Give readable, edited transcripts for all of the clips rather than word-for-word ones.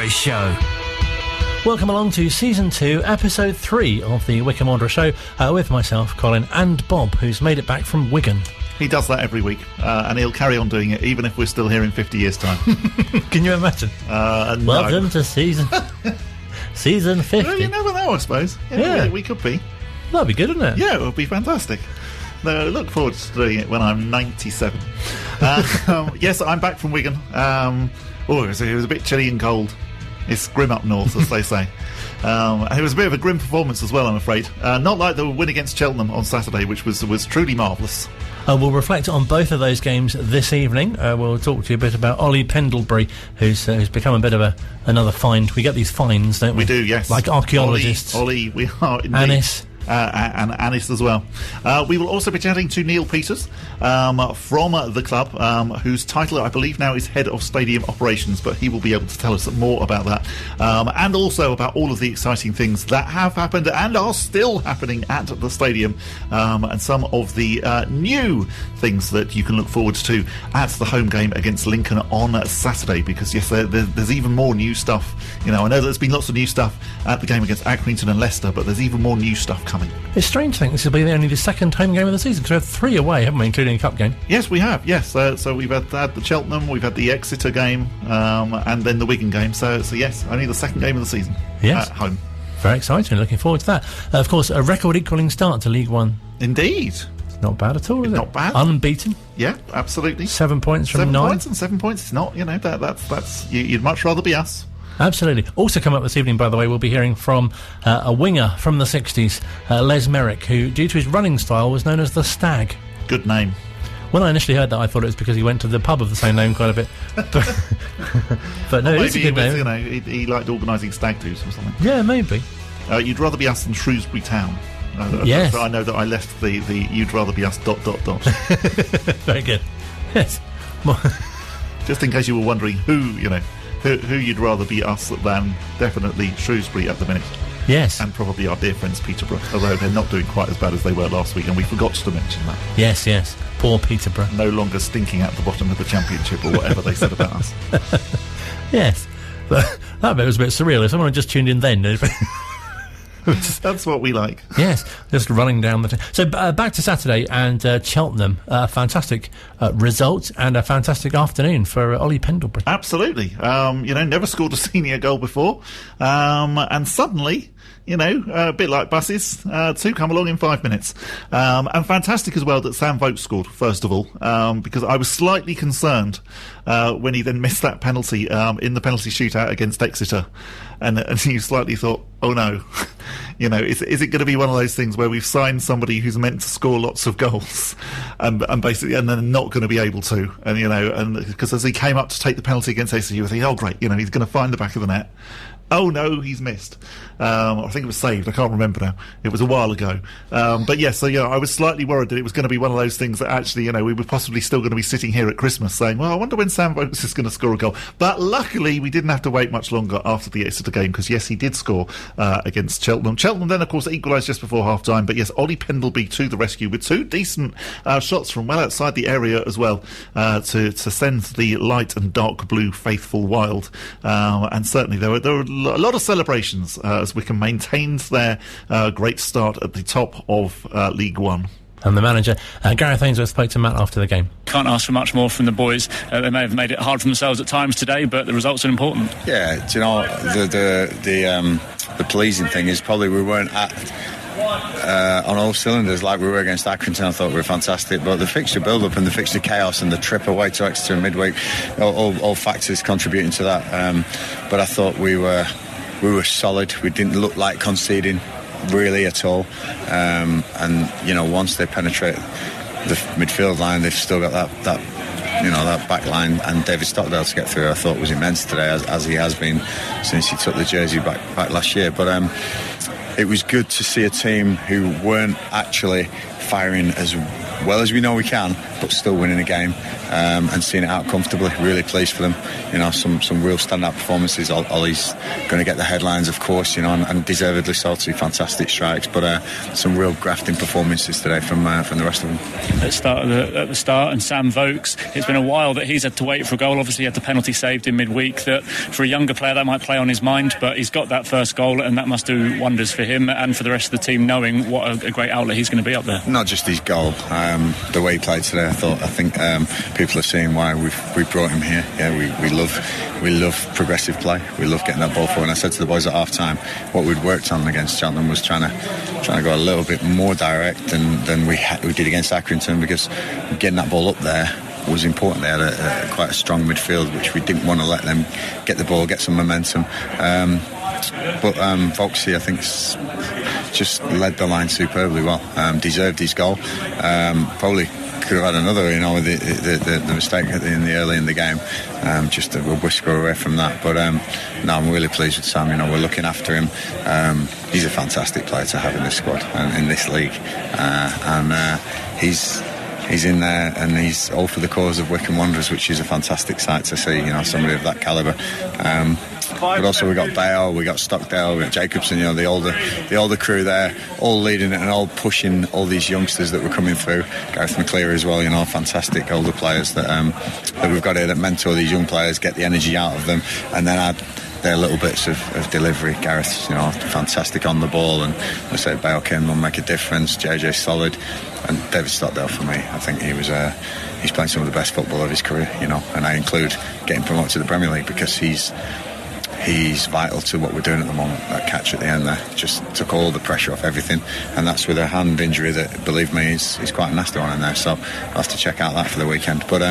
Wanderers Show. Welcome along to Season 2, Episode 3 of the Wycombe Wanderers Show, with myself, Colin, and Bob, who's made it back from Wigan. He does that every week, and he'll carry on doing it even if we're still here in 50 years' time. Can you imagine? Welcome to Season 50. Well, you never know, I suppose. Yeah. We could be. That'd be good, wouldn't it? Yeah, it would be fantastic. No, look forward to doing it when I'm 97. Yes, I'm back from Wigan. It was a bit chilly and cold. It's grim up north, as they say. And it was a bit of a grim performance as well, I'm afraid. Not like the win against Cheltenham on Saturday, which was truly marvellous. We'll reflect on both of those games this evening. We'll talk to you a bit about Ollie Pendlebury, who's become a bit of another find. We get these finds, don't we? We do, yes. Like archaeologists. Ollie, we are indeed. Anis. And Anis as well. We will also be chatting to Neil Peters from the club, whose title I believe now is Head of Stadium Operations, but he will be able to tell us more about that, and also about all of the exciting things that have happened and are still happening at the stadium, and some of the new things that you can look forward to at the home game against Lincoln on Saturday, because yes, there's even more new stuff. I know there's been lots of new stuff at the game against Accrington and Leicester, but there's even more new stuff coming. It's strange to think this will be only the second home game of the season, because we have 3 away, haven't we, including a cup game? Yes, we have, yes. So we've had the Cheltenham, we've had the Exeter game, and then the Wigan game. So yes, only the second game of the season at home. Very exciting, looking forward to that. Of course, a record-equalling start to League One. Indeed. It's not bad at all, is it? Not bad. Unbeaten. Yeah, absolutely. 7 points from 9. 7 points, it's not, that's you'd much rather be us. Absolutely. Also come up this evening, by the way, we'll be hearing from a winger from the 60s, Les Merrick, who, due to his running style, was known as the Stag. Good name. When I initially heard that, I thought it was because he went to the pub of the same name quite a bit. But no, it's a good name. He liked organising stag do's or something. Yeah, maybe. You'd rather be us than Shrewsbury Town. Yes. I know that I left the you'd rather be us ... Very good. Yes. Just in case you were wondering who you'd rather be us than, definitely Shrewsbury at the minute. Yes. And probably our dear friends Peterborough, although they're not doing quite as bad as they were last week, and we forgot to mention that. Yes. Poor Peterborough. No longer stinking at the bottom of the Championship or whatever they said about us. Yes. But that bit was a bit surreal. If someone had just tuned in then... That's what we like. Yes, just running down the... So back to Saturday and Cheltenham. A fantastic result and a fantastic afternoon for Ollie Pendlebury. Absolutely. Never scored a senior goal before. And suddenly... a bit like buses, 2 come along in 5 minutes. And fantastic as well that Sam Vokes scored, first of all, because I was slightly concerned when he then missed that penalty in the penalty shootout against Exeter. And you slightly thought, oh no, is it going to be one of those things where we've signed somebody who's meant to score lots of goals and basically, and then not going to be able to? And because as he came up to take the penalty against Exeter, you were thinking, oh great, he's going to find the back of the net. Oh no, he's missed. I think it was saved. I can't remember now. It was a while ago. But yes, I was slightly worried that it was going to be one of those things that actually, we were possibly still going to be sitting here at Christmas saying, well, I wonder when Sam Vokes is going to score a goal. But luckily, we didn't have to wait much longer after the Exeter game, because yes, he did score against Cheltenham. Cheltenham then, of course, equalised just before half-time. But yes, Ollie Pendlebury to the rescue with 2 decent shots from well outside the area as well to send the light and dark blue faithful wild. And certainly there were a lot of celebrations as Wycombe maintained their great start at the top of League One. And the manager, Gareth Ainsworth, spoke to Matt after the game. Can't ask for much more from the boys. They may have made it hard for themselves at times today, but the results are important. Yeah, do you know, the pleasing thing is probably we weren't on all cylinders like we were against Accrington. I thought we were fantastic, but the fixture build-up and the fixture chaos and the trip away to Exeter in midweek, all factors contributing to that. But I thought we were solid. We didn't look like conceding really at all. And once they penetrate the midfield line, they've still got that back line, and David Stockdale to get through I thought was immense today, as he has been since he took the jersey back last year. But it was good to see a team who weren't actually firing as well as we know we can, but still winning a game and seeing it out comfortably. Really pleased for them. You know, some real standout performances. Ollie's going to get the headlines, of course, you know, and deservedly so. 2 fantastic strikes, but some real grafting performances today from the rest of them. At the start, and Sam Vokes, it's been a while that he's had to wait for a goal. Obviously, he had the penalty saved in midweek. That for a younger player that might play on his mind, but he's got that first goal, and that must do wonders for him and for the rest of the team, knowing what a great outlet he's going to be up there. Not just his goal, the way he played today. I think people are seeing why we brought him here. Yeah, we love progressive play. We love getting that ball forward. And I said to the boys at half time, what we'd worked on against Cheltenham was trying to go a little bit more direct than we did against Accrington, because getting that ball up there was important. They had quite a strong midfield, which we didn't want to let them get the ball, get some momentum. But Vokesy, I think, just led the line superbly well. Deserved his goal. Probably could have had another, you know, with the mistake early in the game. Just a whisker away from that. But no, I'm really pleased with Sam. You know, we're looking after him. He's a fantastic player to have in this squad and in this league. And he's in there, and he's all for the cause of Wycombe Wanderers, which is a fantastic sight to see. You know, somebody of that calibre. But also we got Bale, we got Stockdale, we got Jacobson. You know, the older crew there, all leading it and all pushing all these youngsters that were coming through. Gareth McCleary as well. You know, fantastic older players that we've got here that mentor these young players, get the energy out of them, and then add their little bits of delivery. Gareth, you know, fantastic on the ball, and I say Bale came and make a difference. JJ solid, and David Stockdale for me. I think he's playing some of the best football of his career. You know, and I include getting promoted to the Premier League because he's vital to what we're doing at the moment. That catch at the end there just took all the pressure off everything, and that's with a hand injury that, believe me, is quite a nasty one in there. So I'll have to check out that for the weekend. But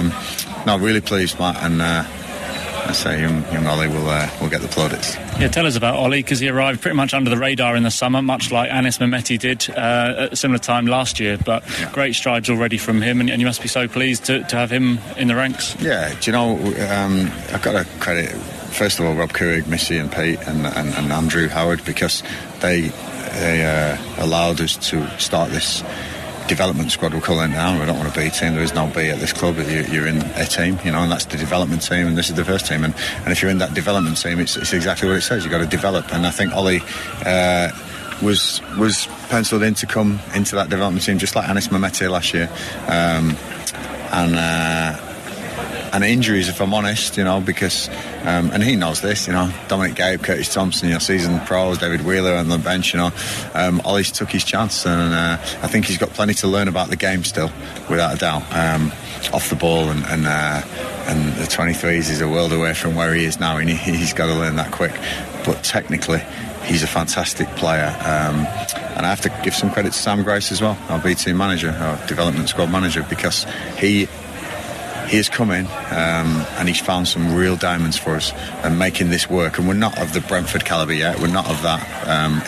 no, really pleased, Matt, and I say young Ollie will get the plaudits. Yeah, tell us about Ollie, because he arrived pretty much under the radar in the summer, much like Anis Mehmeti did at a similar time last year. But great strides already from him, and you must be so pleased to have him in the ranks. Yeah, do you know, I've got to credit, first of all, Rob Courig, Missy and Pete and Andrew Howard, because they allowed us to start this development squad. We're calling it now. We don't want a B team. There is no B at this club. You're in a team, you know, and that's the development team, and this is the first team. And if you're in that development team, it's exactly what it says. You've got to develop. And I think Ollie was penciled in to come into that development team, just like Anis Mehmeti last year. And injuries, if I'm honest, you know, because and he knows this, you know, Dominic Gabe, Curtis Thompson, you know, seasoned pros, David Wheeler on the bench, you know, Ollie's took his chance, and I think he's got plenty to learn about the game still, without a doubt, off the ball, and the 23s is a world away from where he is now, and he's got to learn that quick. But technically, he's a fantastic player, and I have to give some credit to Sam Grace as well, our B team manager, our development squad manager, because he has come in and he's found some real diamonds for us and making this work. And we're not of the Brentford calibre yet. We're not of that.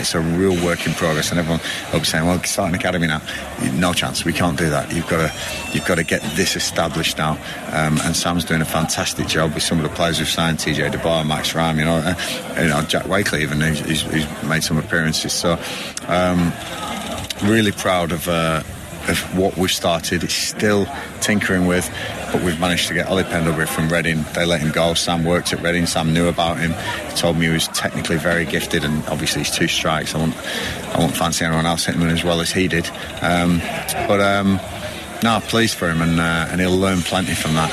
It's a real work in progress. And everyone will be saying, "Well, start an academy now." No chance. We can't do that. You've got to get this established now. And Sam's doing a fantastic job with some of the players we've signed: TJ DeBar, Max Ram, you know, Jack Wakely even. He's made some appearances. So really proud of what we've started. It's still tinkering with, but we've managed to get Ollie Pendlebury from Reading. They let him go. Sam worked at Reading. Sam knew about him. He told me he was technically very gifted, and obviously he's 2 strikes. I won't fancy anyone else hitting him as well as he did. No, pleased for him, and he'll learn plenty from that.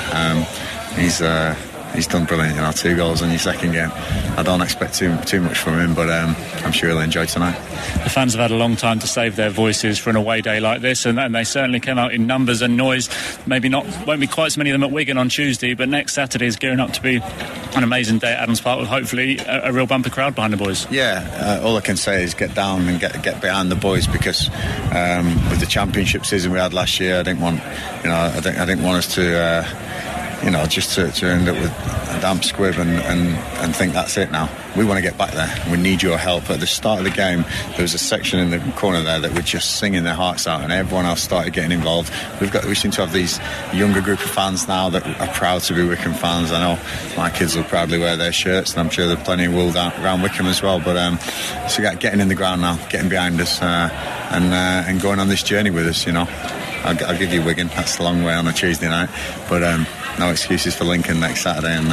He's done brilliant, you know, 2 goals in your second game. I don't expect too much from him, but I'm sure he'll enjoy tonight. The fans have had a long time to save their voices for an away day like this, and they certainly came out in numbers and noise. Maybe won't be quite so many of them at Wigan on Tuesday, but next Saturday is gearing up to be an amazing day at Adams Park with hopefully a real bumper crowd behind the boys. Yeah, all I can say is get down and get behind the boys, because with the championship season we had last year, I didn't want us to just to end up with a damp squib and think that's it now. We want to get back there. We need your help. At the start of the game, there was a section in the corner there that were just singing their hearts out, and everyone else started getting involved. We seem to have these younger group of fans now that are proud to be Wycombe fans. I know my kids will proudly wear their shirts, and I'm sure there are plenty will around Wycombe as well. But so getting in the ground now, getting behind us, and going on this journey with us, you know. I'll give you Wigan. That's a long way on a Tuesday night, but no excuses for Lincoln next Saturday, and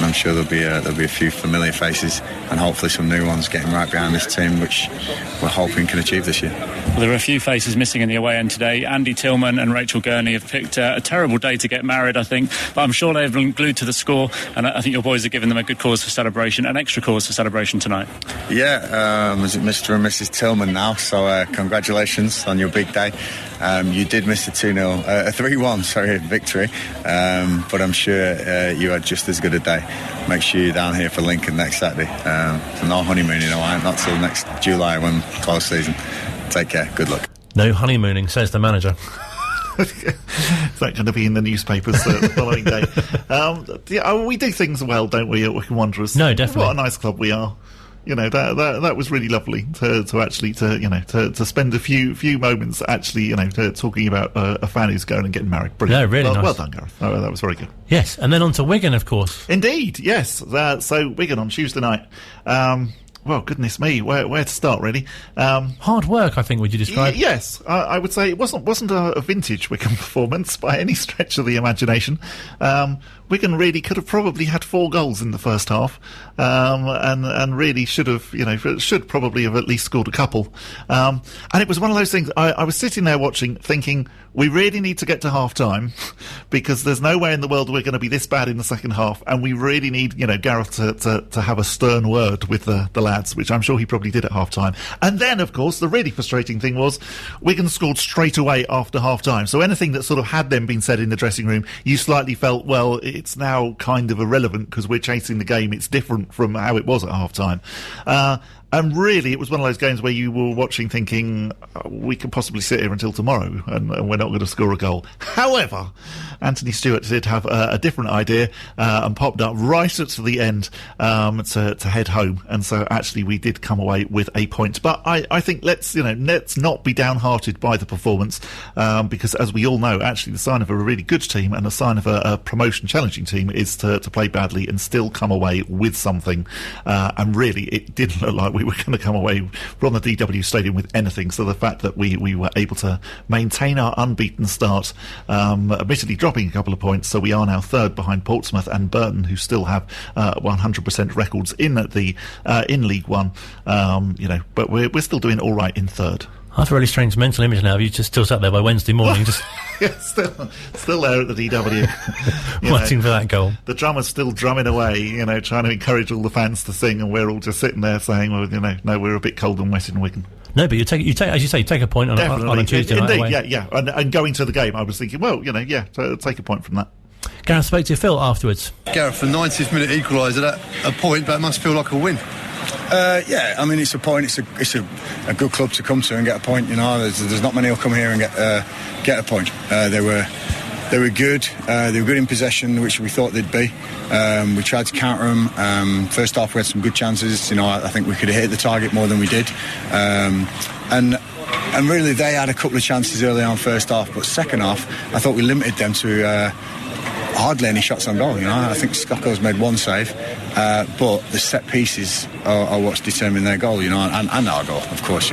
I'm sure there'll be a few familiar faces and hopefully some new ones getting right behind this team, which we're hoping can achieve this year. Well, there are a few faces missing in the away end today. Andy Tillman and Rachel Gurney have picked a terrible day to get married, I think, but I'm sure they've been glued to the score, and I think your boys are giving them a good cause for celebration, an extra cause for celebration tonight. Yeah, is it Mr. and Mrs. Tillman now? So congratulations on your big day. You did miss a 3-1 victory, but I'm sure you had just as good a day. Make sure you're down here for Lincoln next Saturday. So no honeymoon, not till next July when close season. Take care, good luck. No honeymooning, says the manager. Is that going to be in the newspapers the following day? We do things well, don't we, at Wycombe Wanderers? No, definitely. What a nice club we are. That was really lovely to actually spend a few moments actually talking about a fan who's going and getting married. Brilliant. No, really nice. Well done, Gareth. That was very good. Yes, and then on to Wigan, of course. Indeed, yes. So Wigan on Tuesday night. Well, goodness me, where to start, really? Hard work, I think, would you describe? Yes, I would say it wasn't a vintage Wycombe performance by any stretch of the imagination. Wigan really could have probably had 4 goals in the first half, and really should probably have at least scored a couple. And it was one of those things, I was sitting there watching, thinking, we really need to get to half-time, because there's no way in the world we're going to be this bad in the second half, and we really need, Gareth to have a stern word with the lads, which I'm sure he probably did at half-time. And then, of course, the really frustrating thing was Wigan scored straight away after half-time. So anything that sort of had then been said in the dressing room, you slightly felt, well, it's now kind of irrelevant because we're chasing the game. It's different from how it was at half-time. And really, it was one of those games where you were watching thinking, we could possibly sit here until tomorrow and we're not going to score a goal. However, Anthony Stewart did have a different idea and popped up right at the end to head home. And so actually we did come away with a point. But I think let's not be downhearted by the performance, because as we all know, actually the sign of a really good team and a sign of a promotion challenging team is to play badly and still come away with something. And really, it didn't look like we were going to come away from the DW Stadium with anything. So the fact that we were able to maintain our unbeaten start, admittedly dropping a couple of points, so we are now third behind Portsmouth and Burton, who still have 100% records in League One. But we're still doing all right in third. I have a really strange mental image now of you just still sat there by Wednesday morning, just yeah, still there at the DW, waiting for that goal. The drummer's still drumming away, trying to encourage all the fans to sing, and we're all just sitting there saying, well, no, we're a bit cold and wet in Wigan. No, but you take, as you say, take a point on a Tuesday night away. Indeed, yeah. And going to the game, I was thinking, well, take a point from that. Gareth spoke to Phil afterwards. Gareth, the 90th minute equaliser, that a point, but it must feel like a win. Yeah, I mean, it's a point. It's a good club to come to and get a point. There's not many who'll come here and get a point. They were good. They were good in possession, which we thought they'd be. We tried to counter them. First half, we had some good chances. I think we could have hit the target more than we did. And really, they had a couple of chances early on first half, but second half, I thought we limited them to hardly any shots on goal. I think Scocco's made one save, but the set pieces are what's determined their goal. And our goal, of course.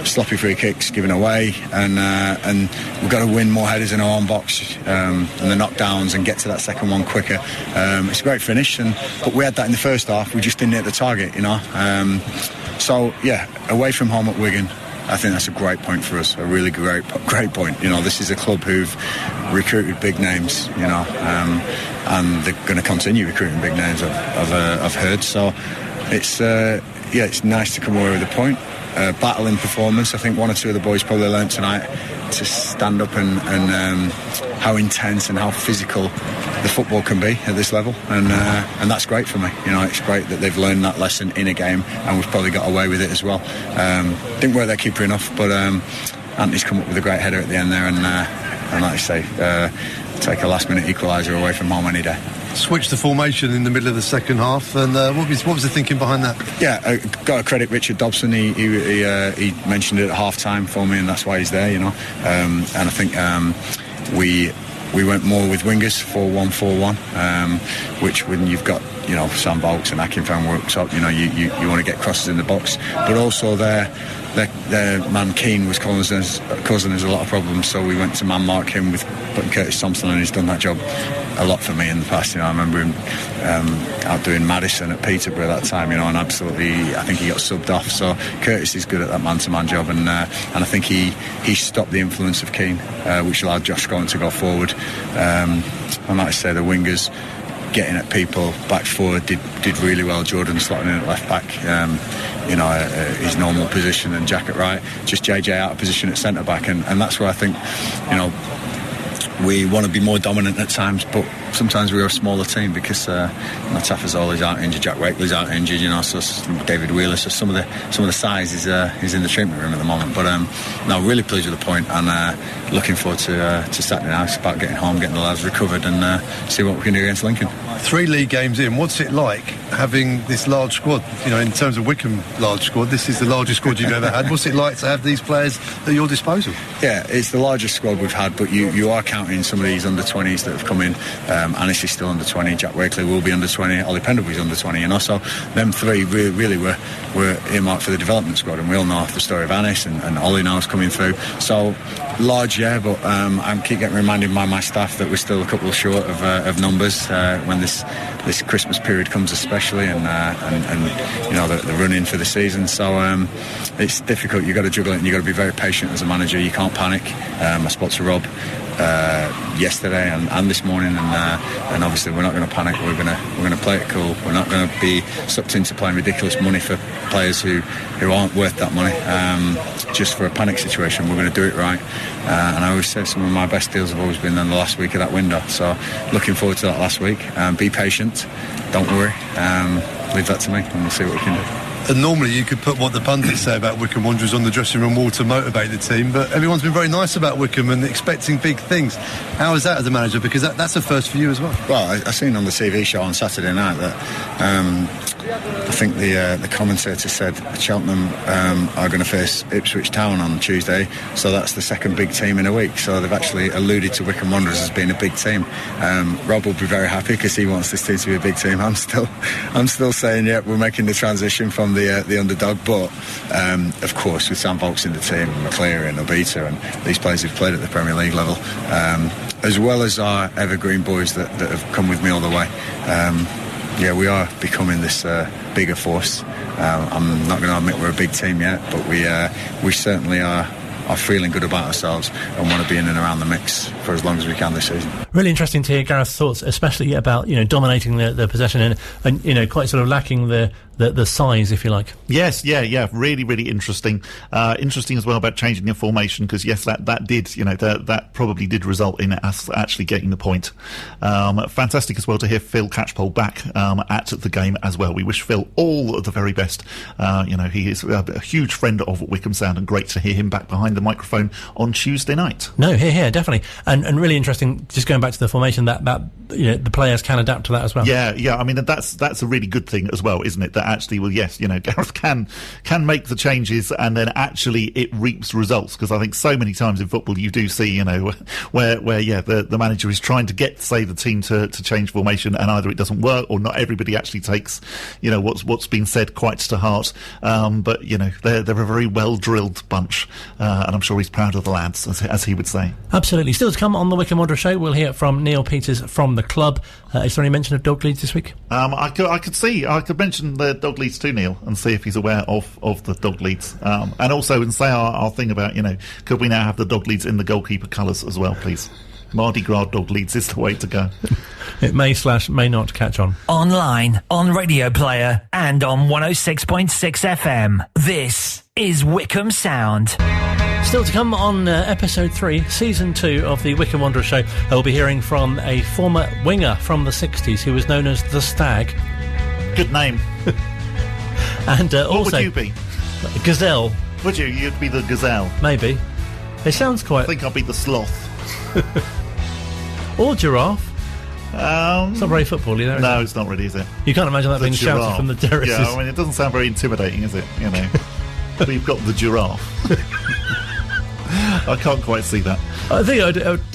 Sloppy free kicks given away, and we've got to win more headers in our own box and the knockdowns and get to that second one quicker. It's a great finish, but we had that in the first half. We just didn't hit the target. So yeah, away from home at Wigan, I think that's a great point for us, a really great point. This is a club who've recruited big names, and they're going to continue recruiting big names, I've heard. So it's nice to come away with a point. Battling performance. I think one or two of the boys probably learnt tonight to stand up and how intense and how physical the football can be at this level, and that's great for me. It's great that they've learned that lesson in a game, and we've probably got away with it as well. Didn't work their keeper enough, but Anthony's come up with a great header at the end there, and like I say, take a last minute equaliser away from home any day. Switched the formation in the middle of the second half, and what was the thinking behind that? Yeah, got to credit Richard Dobson. He mentioned it at half time for me, and that's why he's there. And I think we went more with wingers 4-1-4-1, which when you've got Sam Vokes and Akinfenwa up top, you want to get crosses in the box, but also their man Keane was causing us a lot of problems, so we went to man mark him with putting Curtis Thompson, and he's done that job a lot for me in the past. I remember him out doing Madison at Peterborough that time, and absolutely, I think he got subbed off. So Curtis is good at that man-to-man job, and I think he stopped the influence of Keane, which allowed Josh Scowen to go forward. And like I say, the wingers getting at people back forward did really well. Jordan slotting in at left back, his normal position, and Jack at right. Just JJ out of position at centre back, and that's where I think, we want to be more dominant at times, but sometimes we're a smaller team because Tafazole's aren't injured, Jack Wakely's aren't injured, so David Wheeler, so some of the size is in the treatment room at the moment. But no, really pleased with the point, and looking forward to Saturday night. It's about getting home, getting the lads recovered, and see what we can do against Lincoln. 3 league games in, what's it like having this large squad? In terms of Wycombe large squad, this is the largest squad you've ever had. What's it like to have these players at your disposal? Yeah, it's the largest squad we've had, but you are counting some of these under-20s that have come in. Anis is still under-20, Jack Wakely will be under-20, Ollie Pendlebury's under-20, so them 3 really were earmarked for the development squad, and we all know the story of Anis, and Ollie now is coming through. So large, yeah, but I keep getting reminded by my staff that we're still a couple short of numbers when this Christmas period comes, especially, and the run-in for the season. So it's difficult. You've got to juggle it, and you've got to be very patient as a manager. You can't panic. I spoke to Rob yesterday and this morning, and obviously we're not going to panic. We're going to play it cool. We're not going to be sucked into playing ridiculous money for players who aren't worth that money just for a panic situation. We're going to do it right, and I always say some of my best deals have always been in the last week of that window, so looking forward to that last week. Be patient, don't worry, leave that to me, and we'll see what we can do. And normally you could put what the pundits say about Wycombe Wanderers on the dressing room wall to motivate the team, but everyone's been very nice about Wycombe and expecting big things. How is that as a manager? Because that's a first for you as well. Well, I seen on the TV show on Saturday night that I think the commentator said Cheltenham are going to face Ipswich Town on Tuesday, so that's the second big team in a week. So they've actually alluded to Wycombe Wanderers as being a big team. Rob will be very happy because he wants this team to be a big team. I'm still saying, yeah, we're making the transition from the underdog, but of course with Sam Vokes in the team, McCleary and Obita and these players who've played at the Premier League level, as well as our evergreen boys that have come with me all the way. Yeah, we are becoming this bigger force. I'm not going to admit we're a big team yet, but we certainly are feeling good about ourselves and want to be in and around the mix for as long as we can this season. Really interesting to hear Gareth's thoughts, especially about dominating the possession and quite sort of lacking the size, if you like. Yes, yeah, really, really interesting. Interesting as well about changing the formation, because yes, that did, that probably did result in us actually getting the point. Fantastic as well to hear Phil Catchpole back at the game as well. We wish Phil all the very best. He is a huge friend of Wycombe Sound, and great to hear him back behind the microphone on Tuesday night. No, here, definitely, and really interesting. Just going back to the formation, that the players can adapt to that as well. Yeah. I mean, that's a really good thing as well, isn't it? That actually, well, yes, Gareth can make the changes, and then actually it reaps results. Because I think so many times in football you do see, where the manager is trying to get, say, the team to change formation, and either it doesn't work or not everybody actually takes, what's been said quite to heart. But they're a very well drilled bunch, and I'm sure he's proud of the lads, as he would say. Absolutely. Still to come on the Wycombe Wanderers Show, we'll hear from Neil Peters from the club. Is there any mention of dog leads this week? I could mention the dog leads to Neil and see if he's aware of the dog leads, and also say our thing about could we now have the dog leads in the goalkeeper colours as well, please. Mardi Gras dog leads is the way to go. It may not catch on. Online, on Radio Player, and on 106.6 FM. This is Wycombe Sound. Still to come on episode 3, season 2 of the Wycombe Wanderers Show. We'll be hearing from a former winger from the 60s who was known as the Stag. Good name. And what also would you be? Gazelle. Would you? You'd be the Gazelle. Maybe. It sounds quite. I think I'll be the Sloth. Or Giraffe. It's not very football-y, though. No, it's not really, is it? You can't imagine that being shouted from the terraces. Yeah, I mean, it doesn't sound very intimidating, is it? We've got the giraffe. I can't quite see that. I think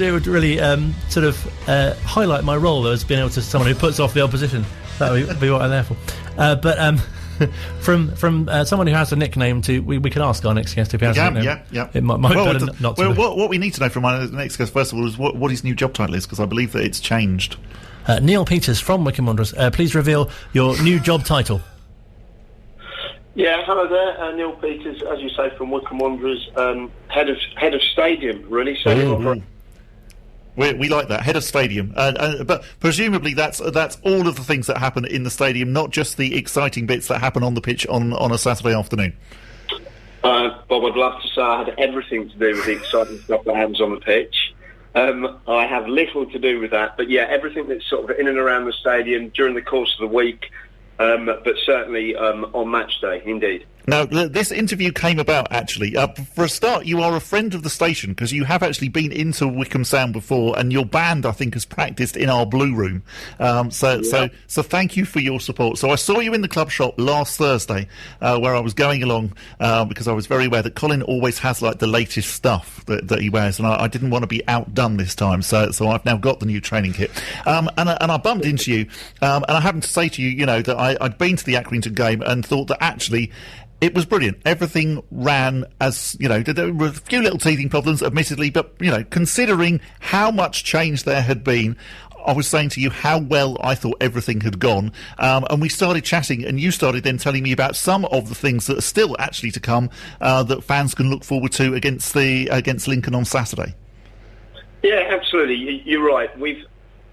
it would really highlight my role as being able to someone who puts off the opposition. That would be what I'm there for. But From someone who has a nickname to... We can ask our next guest if he has a nickname. Yeah. It might be better not to. Well, what we need to know from our next guest, first of all, is what his new job title is, because I believe that it's changed. Neil Peters from Wycombe Wanderers, please reveal your new job title. Yeah, hello there, Neil Peters, as you say, from Wycombe Wanderers, head of stadium, really. So we like that, head of stadium, but presumably that's all of the things that happen in the stadium, not just the exciting bits that happen on the pitch on a Saturday afternoon. Bob, I'd love to say I had everything to do with the exciting stuff that happens on the pitch. I have little to do with that, but yeah, everything that's sort of in and around the stadium during the course of the week, but certainly on match day, indeed. Now, this interview came about, actually. For a start, you are a friend of the station, because you have actually been into Wycombe Sound before, and your band, I think, has practised in our Blue Room. So thank you for your support. So I saw you in the club shop last Thursday, where I was going along, because I was very aware that Colin always has, like, the latest stuff that he wears, and I didn't want to be outdone this time, so I've now got the new training kit. And I bumped into you, and I happened to say to you, that I'd been to the Accrington game and thought that actually... it was brilliant. Everything ran as, there were a few little teething problems, admittedly, but, considering how much change there had been, I was saying to you how well I thought everything had gone, and we started chatting, and you started then telling me about some of the things that are still actually to come, that fans can look forward to against Lincoln on Saturday. Yeah, absolutely. You're right. We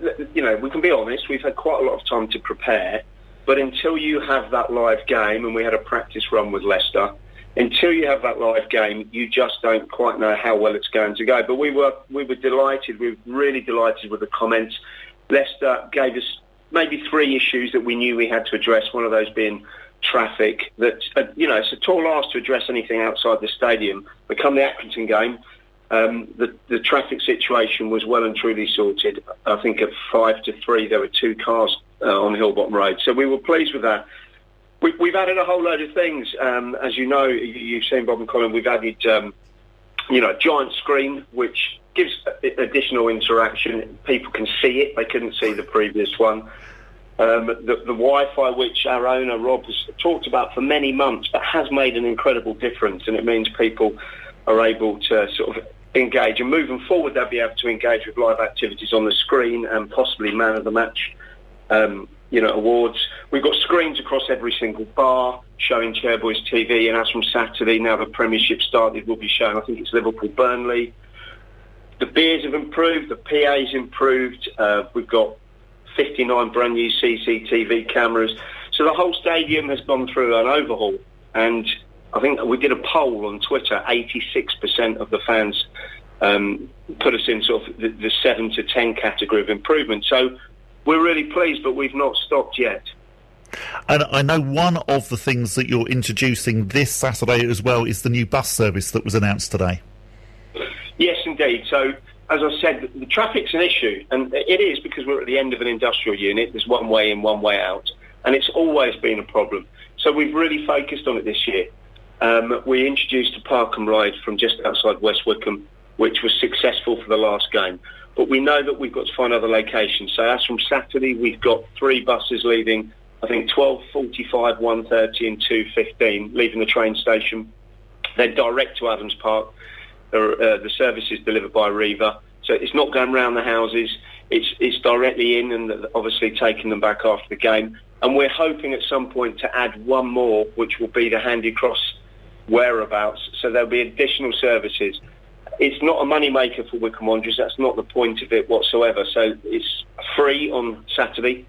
can be honest, we've had quite a lot of time to prepare. But until you have that live game, and we had a practice run with Leicester, until you have that live game, you just don't quite know how well it's going to go. But we were delighted. We were really delighted with the comments. Leicester gave us maybe 3 issues that we knew we had to address. One of those being traffic. That it's a tall ask to address anything outside the stadium. But come the Accrington game, the traffic situation was well and truly sorted. I think at 5-3 there were 2 cars on Hillbottom Road, so we were pleased with that. We've added a whole load of things, as you know, you've seen Bob and Colin. We've added, giant screen which gives additional interaction. People can see it; they couldn't see the previous one. The Wi-Fi, which our owner Rob has talked about for many months, but has made an incredible difference, and it means people are able to sort of engage. And moving forward, they'll be able to engage with live activities on the screen and possibly man of the match. Awards. We've got screens across every single bar showing Chairboys TV, and as from Saturday, now the Premiership started, we'll be showing, I think it's Liverpool-Burnley. The beers have improved, the PA's improved, we've got 59 brand new CCTV cameras. So the whole stadium has gone through an overhaul, and I think we did a poll on Twitter, 86% of the fans put us in sort of the 7 to 10 category of improvement. So we're really pleased, but we've not stopped yet. And I know one of the things that you're introducing this Saturday as well is the new bus service that was announced today. Yes, indeed. So, as I said, the traffic's an issue, and it is because we're at the end of an industrial unit. There's one way in, one way out, and it's always been a problem. So we've really focused on it this year. We introduced a park and ride from just outside West Wycombe, which was successful for the last game. But we know that we've got to find other locations. So as from Saturday, we've got 3 buses leaving, I think 12:45, 1:30 and 2:15, leaving the train station. They're direct to Adams Park. The service is delivered by Riva. So it's not going round the houses. It's directly in, and obviously taking them back after the game. And we're hoping at some point to add one more, which will be the Handy Cross whereabouts. So there'll be additional services. It's not a money maker for Wycombe Wanderers. That's not the point of it whatsoever. So it's free on Saturday.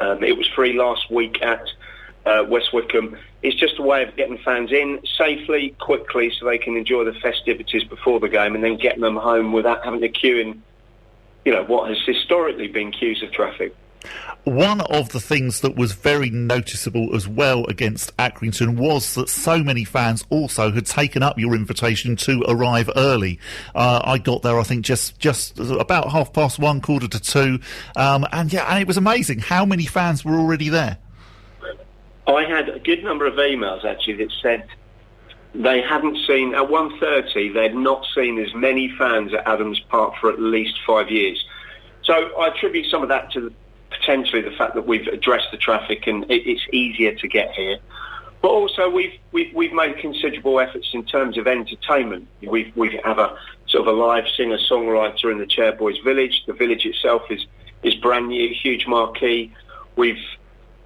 It was free last week at West Wycombe. It's just a way of getting fans in safely, quickly, so they can enjoy the festivities before the game, and then getting them home without having to queue in, what has historically been queues of traffic. One of the things that was very noticeable as well against Accrington was that so many fans also had taken up your invitation to arrive early. I got there, I think, just about 1:30, 1:45, and it was amazing how many fans were already there. I had a good number of emails, actually, that said they hadn't seen, at 1:30, they'd not seen as many fans at Adams Park for at least 5 years. So I attribute some of that to potentially the fact that we've addressed the traffic and it's easier to get here. But also we've made considerable efforts in terms of entertainment. We have a sort of a live singer-songwriter in the Chairboys village. The village itself is brand new, huge marquee. We've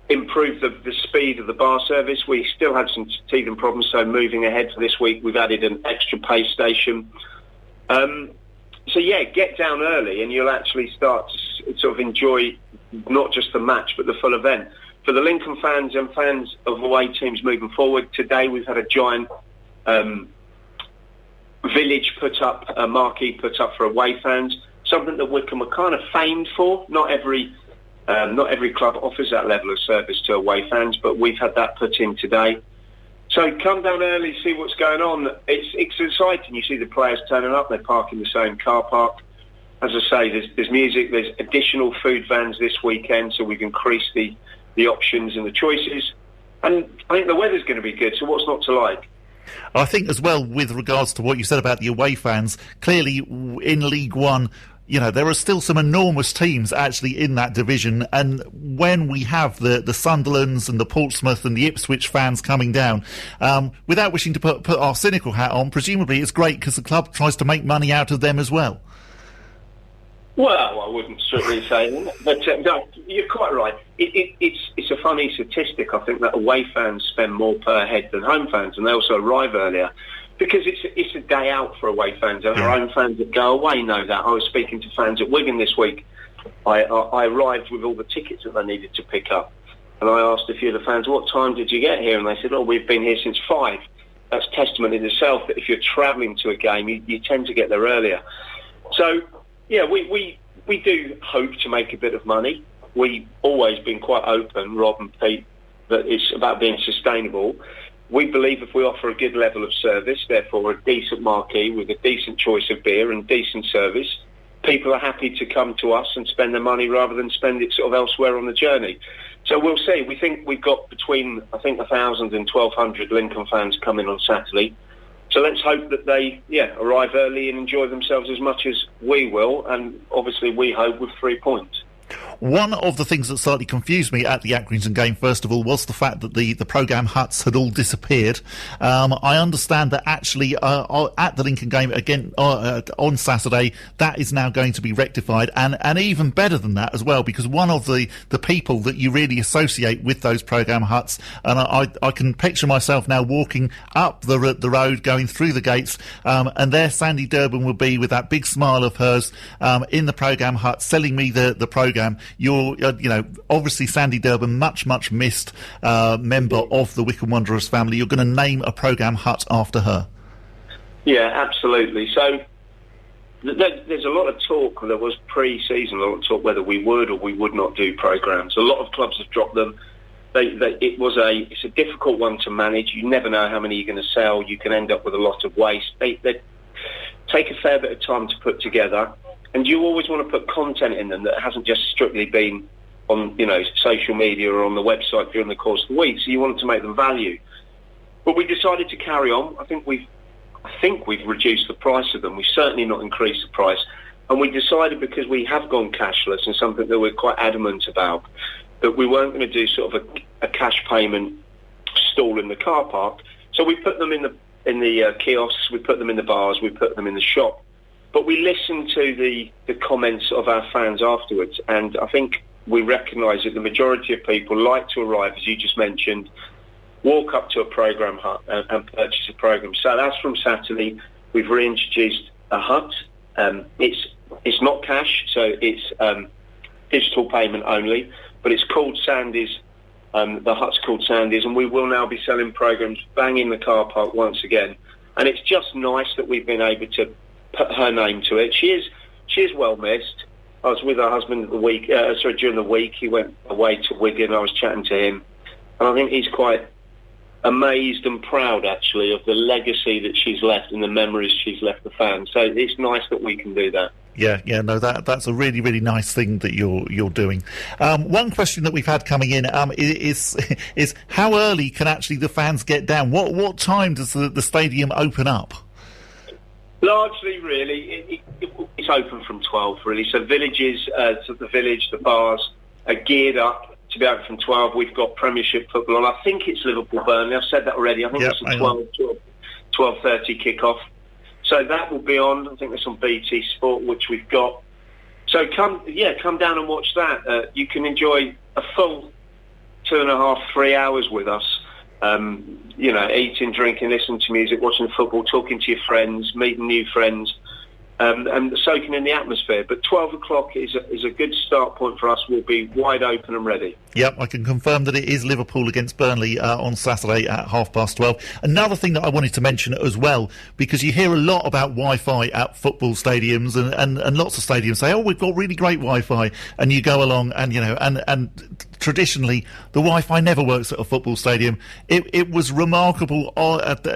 improved the speed of the bar service. We still had some teething problems, so moving ahead for this week, we've added an extra pay station. So yeah, get down early and you'll actually start to sort of enjoy not just the match but the full event. For the Lincoln fans and fans of away teams moving forward, today we've had a giant village put up, a marquee put up for away fans, something that Wycombe are kind of famed for. Not every club offers that level of service to away fans, but we've had that put in today. So come down early, see what's going on. It's exciting. You see the players turning up. They park in the same car park. As I say, there's music. There's additional food vans this weekend, so we've increased the options and the choices. And I think the weather's going to be good, so what's not to like? I think as well, with regards to what you said about the away fans, clearly in League One, you know, there are still some enormous teams actually in that division, and when we have the Sunderlands and the Portsmouth and the Ipswich fans coming down, without wishing to put our cynical hat on, presumably it's great because the club tries to make money out of them as well. Well, I wouldn't strictly say that, but no, you're quite right. It's a funny statistic. I think that away fans spend more per head than home fans, and they also arrive earlier. Because it's a day out for away fans, and our own fans that go away know that. I was speaking to fans at Wigan this week. I arrived with all the tickets that they needed to pick up, and I asked a few of the fans, what time did you get here? And they said, we've been here since 5. That's testament in itself that if you're travelling to a game, you tend to get there earlier. So, yeah, we do hope to make a bit of money. We've always been quite open, Rob and Pete, that it's about being sustainable. We believe if we offer a good level of service, therefore a decent marquee with a decent choice of beer and decent service, people are happy to come to us and spend their money rather than spend it sort of elsewhere on the journey. So we'll see. We think we've got between, 1,000 and 1,200 Lincoln fans coming on Saturday. So let's hope that they, arrive early and enjoy themselves as much as we will, and obviously we hope with 3 points. One of the things that slightly confused me at the Accrington game, first of all, was the fact that the programme huts had all disappeared. I understand that actually at the Lincoln game again on Saturday, that is now going to be rectified, and even better than that as well, because one of the people that you really associate with those programme huts, and I can picture myself now walking up the road, going through the gates, and there Sandy Durban will be with that big smile of hers in the programme hut, selling me the programme. You're, obviously Sandy Durban, much missed member of the Wycombe Wanderers family. You're going to name a programme hut after her. Yeah, absolutely. So there's a lot of talk. There was pre-season a lot of talk whether we would or we would not do programmes. A lot of clubs have dropped them. It's a difficult one to manage. You never know how many you're going to sell. You can end up with a lot of waste. They take a fair bit of time to put together. And you always want to put content in them that hasn't just strictly been on, social media or on the website during the course of the week. So you wanted to make them value. But we decided to carry on. I think we've reduced the price of them. We've certainly not increased the price. And we decided, because we have gone cashless and something that we're quite adamant about, that we weren't going to do sort of a cash payment stall in the car park. So we put them in the kiosks, we put them in the bars, we put them in the shop. But we listened to the comments of our fans afterwards, and I think we recognise that the majority of people like to arrive, as you just mentioned, walk up to a programme hut and purchase a programme. So that's from Saturday. We've reintroduced a hut. It's not cash, so it's digital payment only, but it's called Sandy's. The hut's called Sandy's, and we will now be selling programmes bang in the car park once again. And it's just nice that we've been able to put her name to it. She is well missed. I was with her husband during the week. He went away to Wigan. I was chatting to him, and I think he's quite amazed and proud, actually, of the legacy that she's left and the memories she's left the fans. So it's nice that we can do that. Yeah, no, that's a really, really nice thing that you're doing. One question that we've had coming in is how early can actually the fans get down? What time does the stadium open up? Largely, really, it's open from 12, really. So villages, the village, the bars, geared up to be open from 12. We've got Premiership football on. I think it's Liverpool-Burnley. I've said that already. I think it's a 12:30 kickoff. So that will be on. I think that's on BT Sport, which we've got. So come down and watch that. You can enjoy a full 2.5, 3 hours with us. Eating, drinking, listening to music, watching football, talking to your friends, meeting new friends, and soaking in the atmosphere. But 12 o'clock is a good start point for us. We'll be wide open and ready. Yep, I can confirm that it is Liverpool against Burnley on Saturday at 12:30. Another thing that I wanted to mention as well, because you hear a lot about Wi-Fi at football stadiums, and lots of stadiums say, "Oh, we've got really great Wi-Fi," and you go along, and and traditionally the Wi-Fi never works at a football stadium. It was remarkable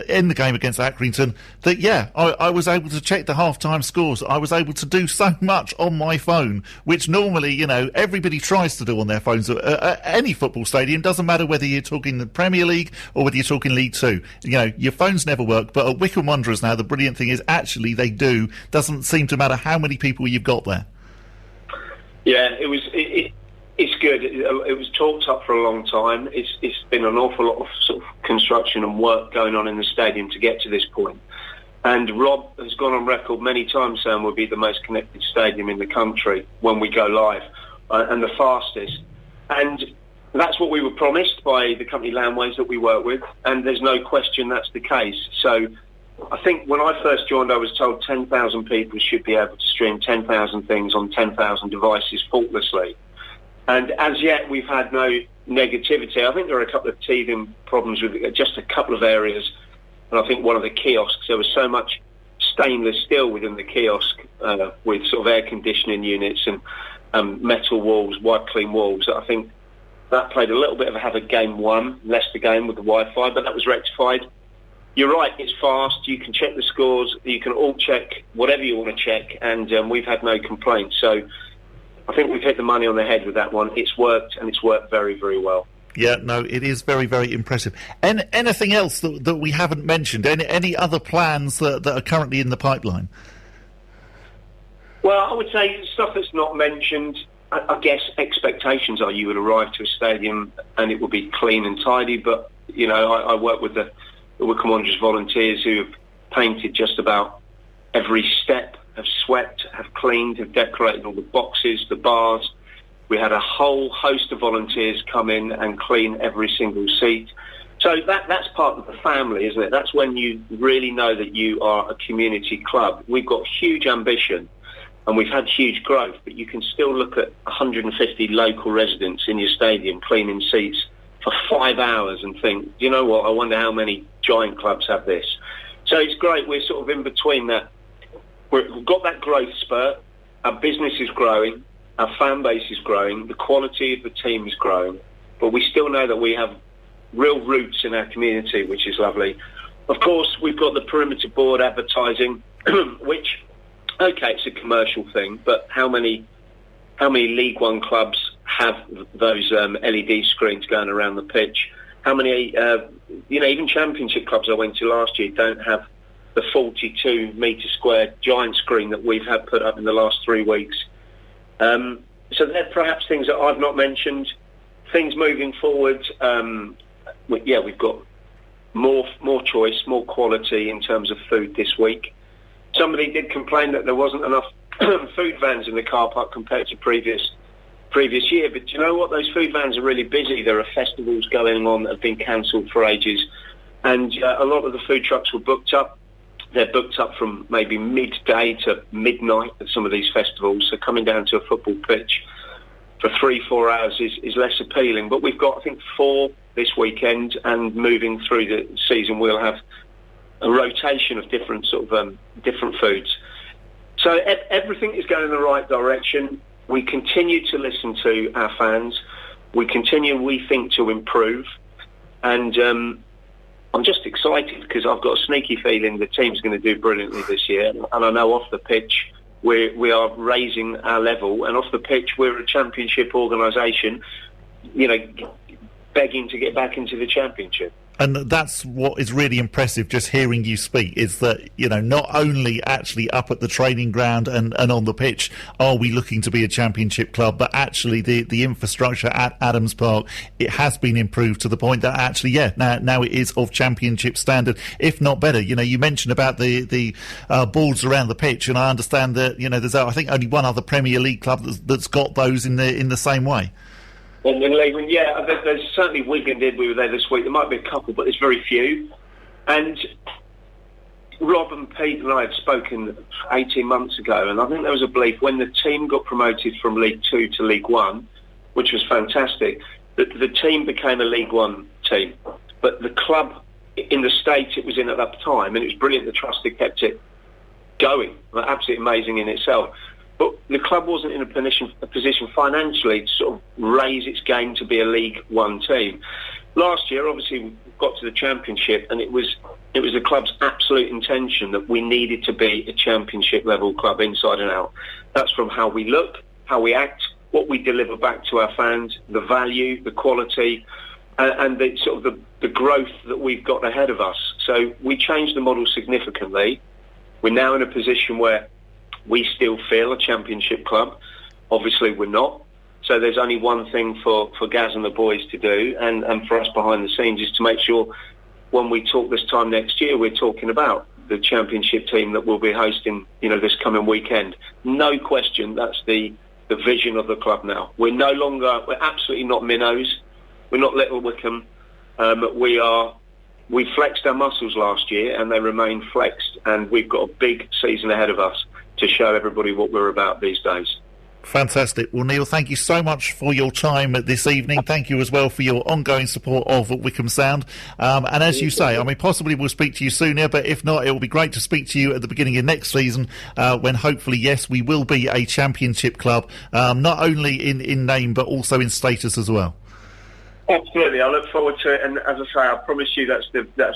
in the game against Accrington that I was able to check the half-time scores. I was able to do so much on my phone, which normally everybody tries to do on their phones. Any football stadium, doesn't matter whether you're talking the Premier League or whether you're talking League Two. Your phones never work, but at Wycombe Wanderers now, the brilliant thing is actually they do. Doesn't seem to matter how many people you've got there. Yeah, it's good. It was talked up for a long time. It's been an awful lot of sort of construction and work going on in the stadium to get to this point. And Rob has gone on record many times saying we'll be the most connected stadium in the country when we go live, and the fastest. And that's what we were promised by the company Landways that we work with, and there's no question that's the case. So I think when I first joined, I was told 10,000 people should be able to stream 10,000 things on 10,000 devices faultlessly. And as yet, we've had no negativity. I think there are a couple of teething problems with just a couple of areas. And I think one of the kiosks, there was so much stainless steel within the kiosk with sort of air conditioning units and metal walls, wipe clean walls. I think that played a little bit of a havoc game one, Leicester game with the Wi-Fi, but that was rectified. You're right, it's fast. You can check the scores. You can all check whatever you want to check, and we've had no complaints. So I think we've hit the money on the head with that one. It's worked, and it's worked very, very well. Yeah, no, it is very, very impressive. And anything else that we haven't mentioned? Any other plans that are currently in the pipeline? Well, I would say stuff that's not mentioned, I guess expectations are you would arrive to a stadium and it will be clean and tidy, but, I work with the Wycombe Wanderers volunteers who have painted just about every step, have swept, have cleaned, have decorated all the boxes, the bars. We had a whole host of volunteers come in and clean every single seat. So that's part of the family, isn't it? That's when you really know that you are a community club. We've got huge ambition and we've had huge growth, but you can still look at 150 local residents in your stadium cleaning seats for 5 hours and think, you know what, I wonder how many giant clubs have this. So it's great. We're sort of in between that. We've got that growth spurt. Our business is growing. Our fan base is growing. The quality of the team is growing. But we still know that we have real roots in our community, which is lovely. Of course, we've got the perimeter board advertising, which, okay, it's a commercial thing, but how many League One clubs have those LED screens going around the pitch? How many, even Championship clubs I went to last year don't have the 42 metre square giant screen that we've had put up in the last 3 weeks. So they're perhaps things that I've not mentioned. Things moving forward, we've got more choice, more quality in terms of food this week. Somebody did complain that there wasn't enough food vans in the car park compared to previous year, but you know what? Those food vans are really busy. There are festivals going on that have been cancelled for ages, and a lot of the food trucks were booked up. They're booked up from maybe midday to midnight at some of these festivals, so coming down to a football pitch for 3-4 hours is less appealing. But we've got, I think, 4 this weekend, and moving through the season we'll have a rotation of different different foods. So everything is going in the right direction. We continue to listen to our fans. We continue, we think, to improve. And I'm just excited because I've got a sneaky feeling the team's going to do brilliantly this year. And I know off the pitch we are raising our level, and off the pitch we're a championship organisation, begging to get back into the championship. And that's what is really impressive, just hearing you speak, is that, not only actually up at the training ground and on the pitch are we looking to be a championship club, but actually the infrastructure at Adams Park, it has been improved to the point that actually, now it is of championship standard, if not better. You mentioned about the boards around the pitch, and I understand that, there's, I think, only one other Premier League club that's got those in the same way. In League One, there's certainly Wigan did. We were there this week. There might be a couple, but there's very few. And Rob and Pete and I had spoken 18 months ago, and I think there was a belief when the team got promoted from League 2 to League 1, which was fantastic, that the team became a League 1 team. But the club in the state it was in at that time, and it was brilliant the trust had kept it going. Absolutely amazing in itself. But the club wasn't in a position financially to sort of raise its game to be a League 1 team. Last year, obviously, we got to the Championship, and it was the club's absolute intention that we needed to be a Championship-level club inside and out. That's from how we look, how we act, what we deliver back to our fans, the value, the quality, and the sort of the growth that we've got ahead of us. So we changed the model significantly. We're now in a position where we still feel a championship club. Obviously, we're not. So there's only one thing for Gaz and the boys to do, and for us behind the scenes, is to make sure when we talk this time next year, we're talking about the championship team that we'll be hosting, this coming weekend. No question, that's the vision of the club now. We're absolutely not minnows. We're not Little Wycombe. We flexed our muscles last year, and they remain flexed, and we've got a big season ahead of us to show everybody what we're about these days. Fantastic. Well, Neil, thank you so much for your time this evening. Thank you as well for your ongoing support of Wycombe Sound. And as you say, possibly we'll speak to you sooner, but if not, it will be great to speak to you at the beginning of next season, when hopefully, yes, we will be a championship club, not only in name, but also in status as well. Absolutely. I look forward to it. And as I say, I promise you that's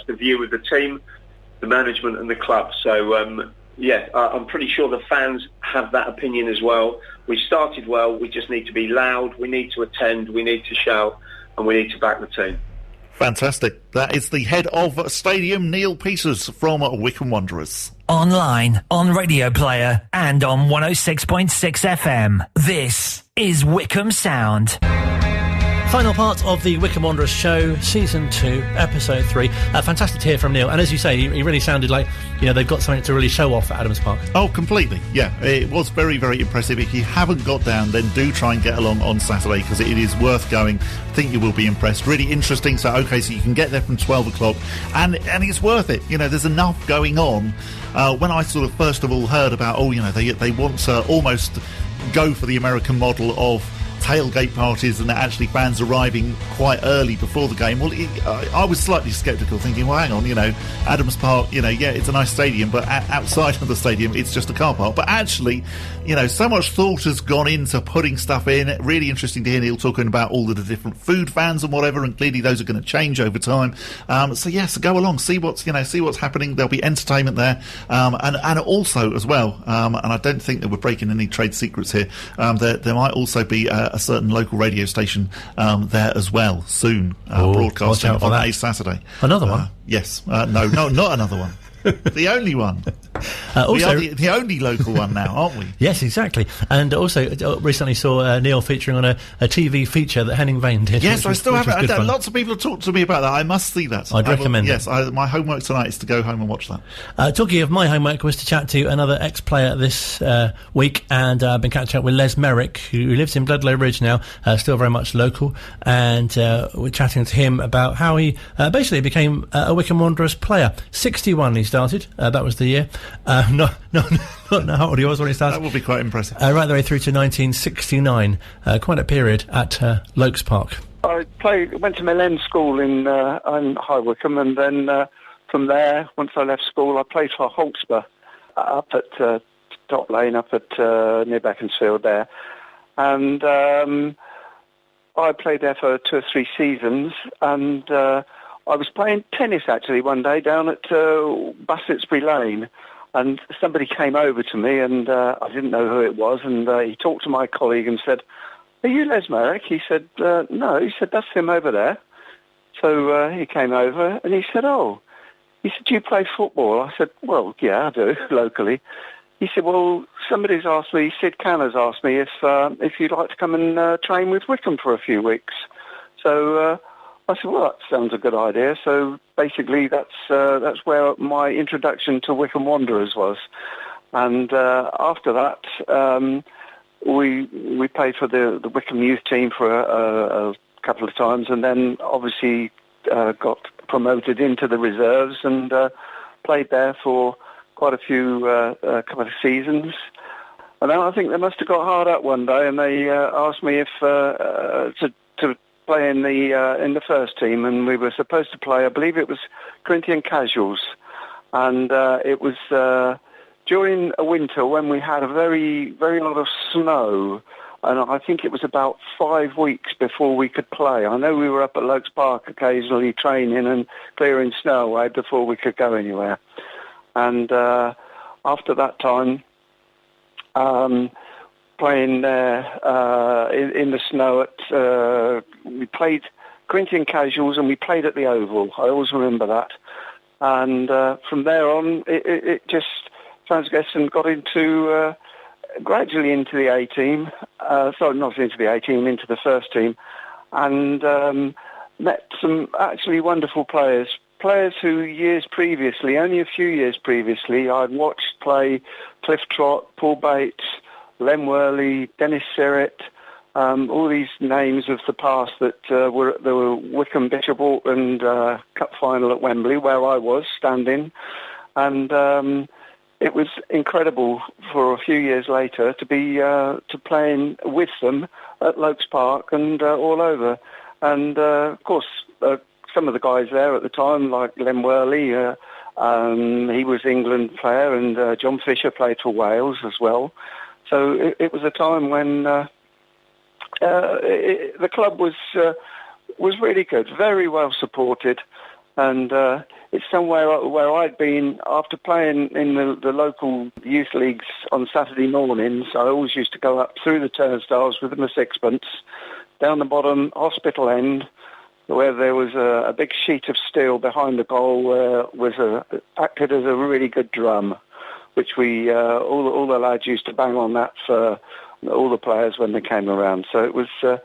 the view of the team, the management and the club. So, I'm pretty sure the fans have that opinion as well. We started well. We just need to be loud. We need to attend. We need to shout. And we need to back the team. Fantastic. That is the head of stadium, Neil Peters, from Wycombe Wanderers. Online, on Radio Player, and on 106.6 FM. This is Wycombe Sound. Final part of the Wycombe Wanderers Show, Season 2, Episode 3. Fantastic to hear from Neil. And as you say, he really sounded like, they've got something to really show off at Adams Park. Oh, completely. Yeah, it was very, very impressive. If you haven't got down, then do try and get along on Saturday, because it is worth going. I think you will be impressed. Really interesting. So you can get there from 12 o'clock, and it's worth it. There's enough going on. When I sort of first of all heard about, they want to almost go for the American model of tailgate parties and actually fans arriving quite early before the game. Well, I was slightly sceptical, thinking, well, hang on, Adams Park, it's a nice stadium, but outside of the stadium, it's just a car park. But actually, so much thought has gone into putting stuff in. Really interesting to hear Neil talking about all of the different food fans and whatever, and clearly those are going to change over time. So go along, see what's happening. There'll be entertainment there, and also as well, and I don't think that we're breaking any trade secrets here. There might also be a certain local radio station there as well soon, broadcasting on a Saturday. Another one? Yes. No, not another one. The only one. Also, we are the only local one now, aren't we? Yes, exactly. And also, recently saw Neil featuring on a TV feature that Henning Vane did. Yes, I still have it. Lots of people have talked to me about that. I must see that. I'd recommend it. Yes, my homework tonight is to go home and watch that. Talking of my homework was to chat to another ex-player this week, and I've been catching up with Les Merrick, who lives in Ludlow Ridge now, still very much local, and we're chatting to him about how he basically became a Wycombe Wanderers player. 61 he started, that was the year. Not how old he was when he started. That would be quite impressive. Right the way through to 1969. Quite a period at Lokes Park. I went to Milan School in High Wycombe, and then from there, once I left school, I played for Hotspur up at Top Lane, up at near Beaconsfield there. And I played there for 2 or 3 seasons, and I was playing tennis actually one day down at Bassetsbury Lane, and somebody came over to me, and I didn't know who it was, and he talked to my colleague and said, "Are you Les Merrick?" He said, "No." He said, "That's him over there." So he came over and he said, "Do you play football?" I said, "Well, yeah, I do, locally." He said, "Well, somebody's asked me, Sid Canner's asked me if you'd like to come and train with Wycombe for a few weeks." So I said, "Well, that sounds a good idea." So basically that's where my introduction to Wycombe Wanderers was. And after that, we played for the Wycombe youth team for a couple of times, and then obviously got promoted into the reserves and played there for quite a few couple of seasons. And then I think they must have got hard up one day, and they asked me if to play in the first team, and we were supposed to play, I believe it was Corinthian Casuals, and it was during a winter when we had a very, very lot of snow, and I think it was about 5 weeks before we could play. I know we were up at Lokes Park occasionally training and clearing snow away before we could go anywhere. And after that time, playing there in the snow, we played Corinthian Casuals and we played at the Oval. I always remember that. And from there on, it just transgressed and got into gradually into the A team. Sorry, not into the A team, into the first team, and met some actually wonderful players. Players who only a few years previously, I'd watched play: Cliff Trott, Paul Bates, Len Worley, Dennis Sirrett, all these names of the past that were at the Wycombe Bishop Auckland Cup final at Wembley, where I was standing, and it was incredible for a few years later to be to playing with them at Lokes Park and all over. And of course, some of the guys there at the time, like Len Worley, he was England player, and John Fisher played for Wales as well. So it was a time when the club was really good, very well supported, and it's somewhere where I'd been after playing in the local youth leagues on Saturday mornings. I always used to go up through the turnstiles with a sixpence, down the bottom hospital end, where there was a big sheet of steel behind the goal, where acted as a really good drum, which we all the lads used to bang on that for all the players when they came around. So it was a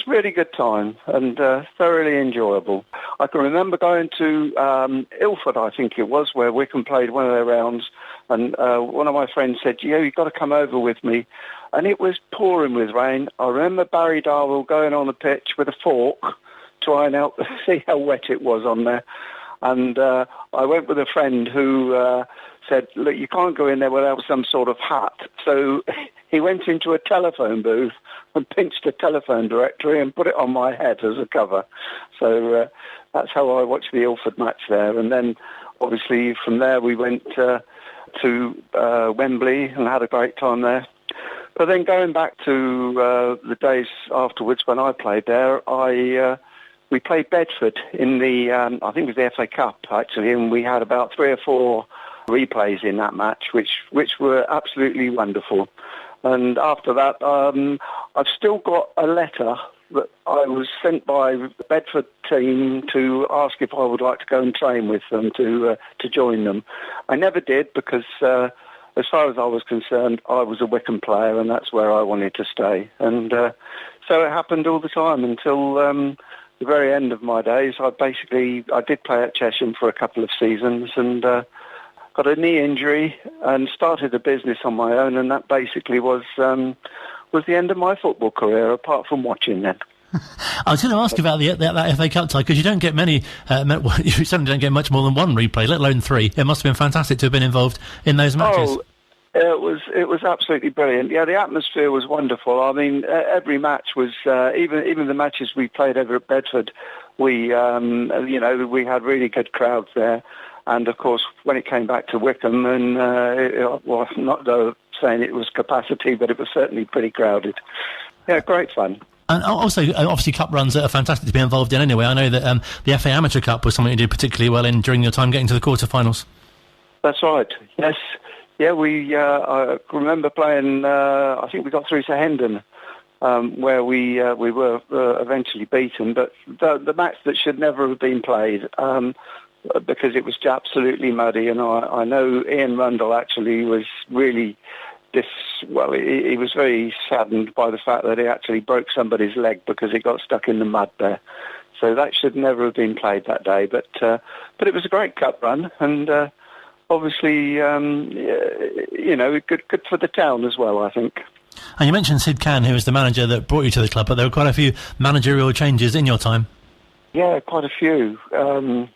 really good time and thoroughly enjoyable. I can remember going to Ilford, I think it was, where Wycombe played one of their rounds, and one of my friends said, "You've got to come over with me." And it was pouring with rain. I remember Barry Darwell going on the pitch with a fork, trying out to see how wet it was on there. And I went with a friend who said, "Look, you can't go in there without some sort of hat." So he went into a telephone booth and pinched a telephone directory and put it on my head as a cover. So that's how I watched the Ilford match there. And then, obviously, from there we went to Wembley and had a great time there. But then going back to the days afterwards when I played there, we played Bedford in the, I think it was the FA Cup, actually, and we had about 3 or 4 replays in that match, which were absolutely wonderful. And after that, I've still got a letter that I was sent by the Bedford team to ask if I would like to go and train with them, to join them. I never did because, as far as I was concerned, I was a Wycombe player and that's where I wanted to stay. And so it happened all the time until the very end of my days. I did play at Chesham for a couple of seasons and got a knee injury and started a business on my own, and that basically was the end of my football career, apart from watching then. I was going to ask about that FA Cup tie, because you don't get many, you certainly don't get much more than 1 replay, let alone 3. It must have been fantastic to have been involved in those matches. Oh, it was absolutely brilliant. Yeah, the atmosphere was wonderful. I mean, every match was, even the matches we played over at Bedford, we had really good crowds there. And of course, when it came back to Wycombe, and not saying it was capacity, but it was certainly pretty crowded. Yeah, great fun. And also, obviously, cup runs are fantastic to be involved in anyway. I know that the FA Amateur Cup was something you did particularly well in during your time getting to the quarterfinals. That's right, yes. Yeah, I remember playing, I think we got through to Hendon where we were eventually beaten. But the match that should never have been played, because it was absolutely muddy, and I know Ian Rundle actually was really he was very saddened by the fact that he actually broke somebody's leg because it got stuck in the mud there. So that should never have been played that day. But it was a great cup run, and obviously, good for the town as well, I think. And you mentioned Sid Can, who was the manager that brought you to the club, but there were quite a few managerial changes in your time. Yeah, quite a few. The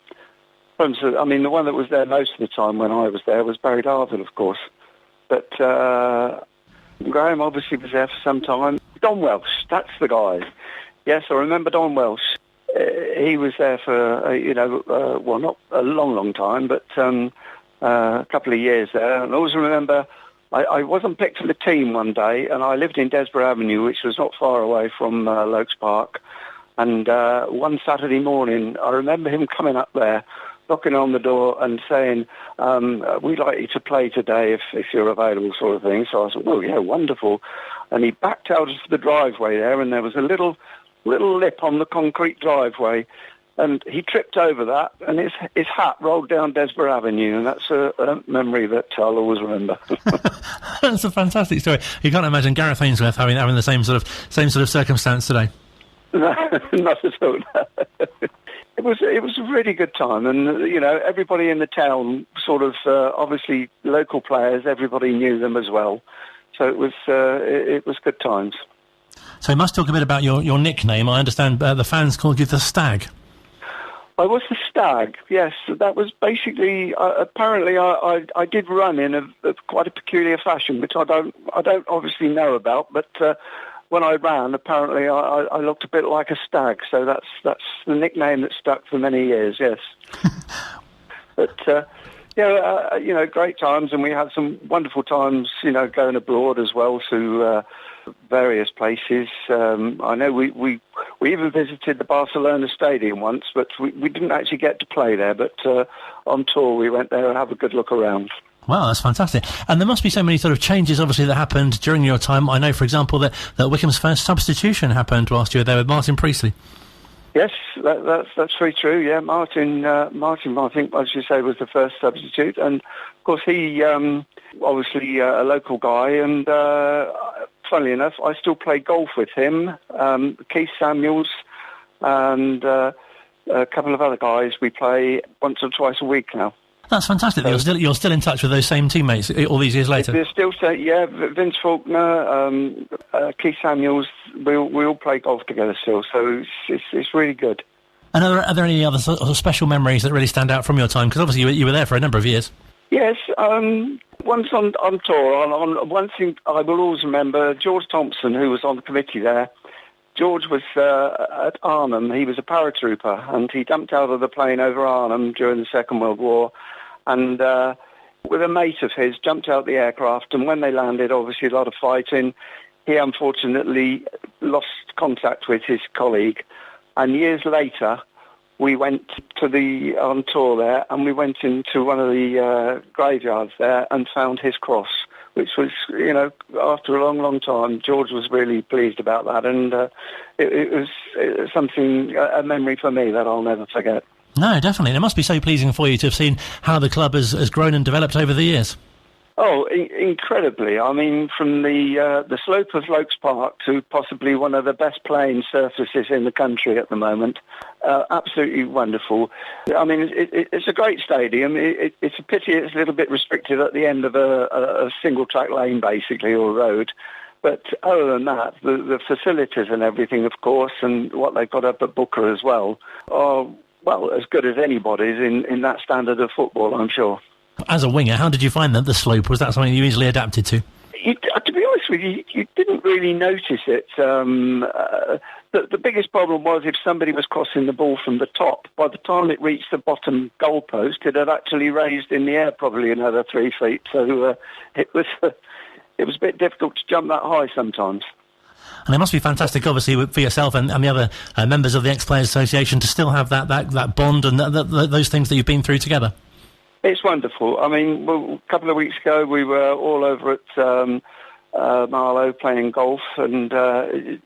one that was there most of the time when I was there was Barry Darville, of course. But Graham obviously was there for some time. Don Welsh, that's the guy. Yes, I remember Don Welsh. He was there for, not a long time, but a couple of years there. And I always remember I wasn't picked for the team one day, and I lived in Desborough Avenue, which was not far away from Lokes Park. And one Saturday morning, I remember him coming up there, knocking on the door and saying, we'd like you to play today if you're available, sort of thing. So I said, oh, yeah, wonderful. And he backed out of the driveway there, and there was a little lip on the concrete driveway, and he tripped over that, and his hat rolled down Desborough Avenue, and that's a memory that I'll always remember. That's a fantastic story. You can't imagine Gareth Ainsworth having the same sort of circumstance today. No, not at all. It was a really good time, and everybody in the town sort of obviously local players, everybody knew them as well, so it was good times. So you must talk a bit about your nickname. I understand the fans called you the Stag. I was the Stag, yes. That was basically apparently I did run in a quite a peculiar fashion, which I don't obviously know about, but. When I ran, apparently I looked a bit like a stag, so that's the nickname that stuck for many years. Yes, but great times, and we had some wonderful times. Going abroad as well to various places. I know we even visited the Barcelona Stadium once, but we didn't actually get to play there. But on tour, we went there and have a good look around. Wow, that's fantastic. And there must be so many sort of changes, obviously, that happened during your time. I know, for example, that Wycombe's first substitution happened whilst you were there with Martin Priestley. Yes, that's very true, yeah. Martin, I think, as you say, was the first substitute. And, of course, he, obviously, a local guy. And, funnily enough, I still play golf with him, Keith Samuels, and a couple of other guys. We play once or twice a week now. That's fantastic. So, you're still in touch with those same teammates all these years later. They're still, Vince Faulkner, Keith Samuels. We all play golf together still, so it's really good. And are there any other sort of special memories that really stand out from your time? Because obviously you were there for a number of years. Yes, once on tour. On one thing I will always remember, George Thompson, who was on the committee there. George was at Arnhem. He was a paratrooper, and he jumped out of the plane over Arnhem during the Second World War, and with a mate of his, jumped out the aircraft, and when they landed, obviously a lot of fighting. He unfortunately lost contact with his colleague, and years later, we went on tour there, and we went into one of the graveyards there and found his cross, which was, after a long, long time, George was really pleased about that, and it was something, a memory for me that I'll never forget. No, definitely. And it must be so pleasing for you to have seen how the club has grown and developed over the years. Oh, incredibly. I mean, from the slope of Lokes Park to possibly one of the best playing surfaces in the country at the moment. Absolutely wonderful. I mean, it's a great stadium. It's a pity it's a little bit restricted at the end of a single-track lane, basically, or road. But other than that, the facilities and everything, of course, and what they've got up at Booker as well, are, well, as good as anybody's in that standard of football, I'm sure. As a winger, how did you find the slope? Was that something you easily adapted to? To be honest with you, you didn't really notice it. The biggest problem was if somebody was crossing the ball from the top, by the time it reached the bottom goalpost, it had actually raised in the air probably another 3 feet. So it was a bit difficult to jump that high sometimes. And it must be fantastic, obviously, for yourself and the other members of the Ex-Players Association to still have that bond and those things that you've been through together. It's wonderful. I mean, a couple of weeks ago we were all over at Marlow playing golf, and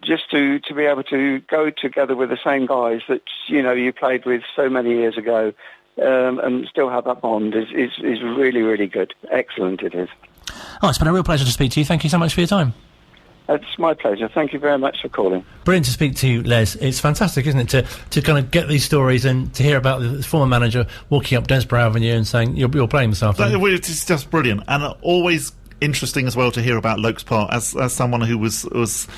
just to be able to go together with the same guys that you played with so many years ago, and still have that bond is really, really good. Excellent, it is. Oh, it's been a real pleasure to speak to you. Thank you so much for your time. It's my pleasure. Thank you very much for calling. Brilliant to speak to you, Les. It's fantastic, isn't it, to kind of get these stories and to hear about the former manager walking up Desborough Avenue and saying, you're playing this afternoon. It's just brilliant, and always interesting as well to hear about Lokes Park as someone who was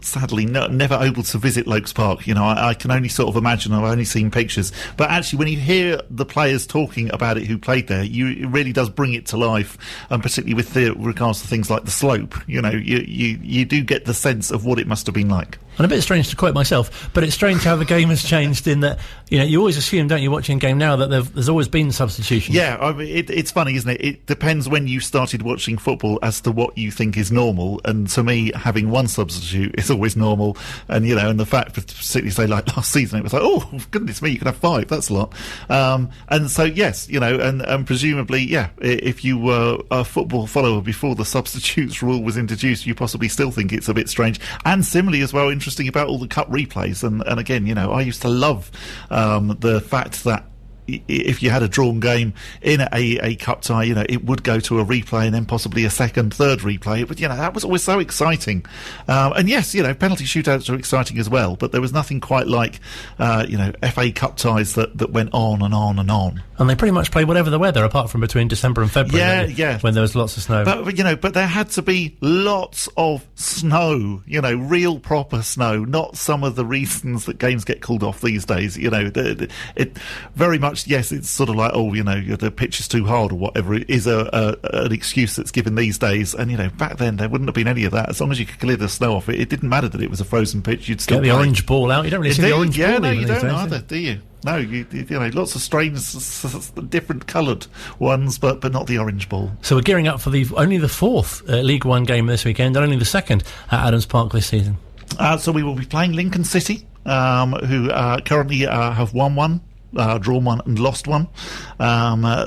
sadly never able to visit Lokes Park. I can only sort of imagine. I've only seen pictures, but actually when you hear the players talking about it who played there, it really does bring it to life, and particularly with regards to things like the slope. You do get the sense of what it must have been like. And a bit strange to quote myself, but it's strange how the game has changed in that, you always assume, don't you, watching a game now, that there's always been substitutions. Yeah, I mean, it's funny, isn't it? It depends when you started watching football as to what you think is normal, and to me, having one substitute is always normal, and, and the fact, particularly say like last season, it was like, oh, goodness me, you can have 5, that's a lot. And so, yes, and presumably, if you were a football follower before the substitutes rule was introduced, you possibly still think it's a bit strange. And similarly as well, interesting about all the cup replays, and again, I used to love the fact that if you had a drawn game in a cup tie, it would go to a replay and then possibly a second, third replay. But, that was always so exciting. And yes, penalty shootouts are exciting as well, but there was nothing quite like, FA Cup ties that went on and on and on. And they pretty much played whatever the weather, apart from between December and February. When there was lots of snow. But there had to be lots of snow, real proper snow, not some of the reasons that games get called off these days. It very much, yes, it's sort of like, the pitch is too hard or whatever. It is an excuse that's given these days. And, back then there wouldn't have been any of that. As long as you could clear the snow off it, it didn't matter that it was a frozen pitch. You'd still get the orange ball out. You don't really see the orange ball. No, you don't either, do you? No, you lots of strange, different coloured ones, but not the orange ball. So we're gearing up for only the 4th League One game this weekend, and only the 2nd at Adams Park this season. So we will be playing Lincoln City, who currently have won one, drawn one and lost one.